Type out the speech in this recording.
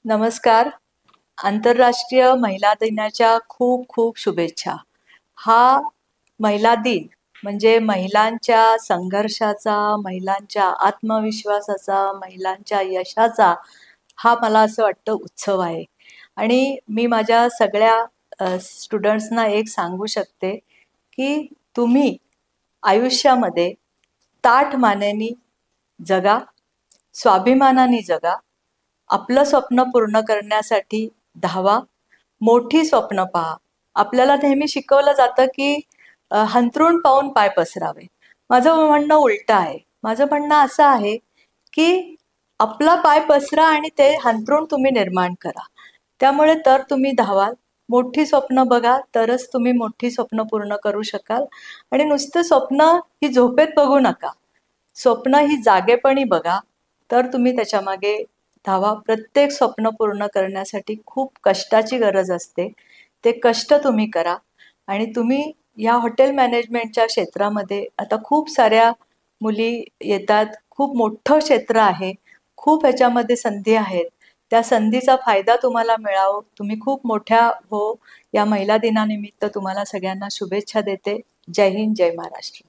नमस्कार. आंतरराष्ट्रीय महिला दिनाच्या खूप खूप शुभेच्छा. हा महिला दिन म्हणजे महिलांच्या संघर्षाचा, महिलांच्या आत्मविश्वासाचा, महिलांच्या यशाचा हा मला असं वाटतं उत्सव आहे. आणि मी माझ्या सगळ्या स्टुडंट्सना एक सांगू शकते की तुम्ही आयुष्यामध्ये ताठ मानेनी जगा, स्वाभिमानाने जगा, आपलं स्वप्न पूर्ण करण्यासाठी धावा, मोठी स्वप्न पहा. आपल्याला नेहमी शिकवलं जातं की हंतरून पाहून पाय पसरावे. माझं म्हणणं उलटं आहे. माझं म्हणणं असं आहे की आपला पाय पसरा आणि ते हंतरून तुम्ही निर्माण करा. त्यामुळे तर तुम्ही धावाल, मोठी स्वप्न बघा, तरच तुम्ही मोठी स्वप्न पूर्ण करू शकाल. आणि नुसतं स्वप्न ही झोपेत बघू नका, स्वप्न ही जागेपणी बघा, तर तुम्ही त्याच्या मागे धावा. प्रत्येक स्वप्न पूर्ण करण्यासाठी खूप कष्टाची गरज असते. ते कष्ट तुम्ही करा. आणि तुम्ही या हॉटेल मॅनेजमेंटच्या क्षेत्रामध्ये आता खूप साऱ्या मुली येतात. खूप मोठं क्षेत्र आहे, खूप ह्याच्यामध्ये संधी आहेत. त्या संधीचा फायदा तुम्हाला मिळावो, तुम्ही खूप मोठ्या हो. या महिला दिनानिमित्त तुम्हाला सगळ्यांना शुभेच्छा देते. जय हिंद, जय महाराष्ट्र.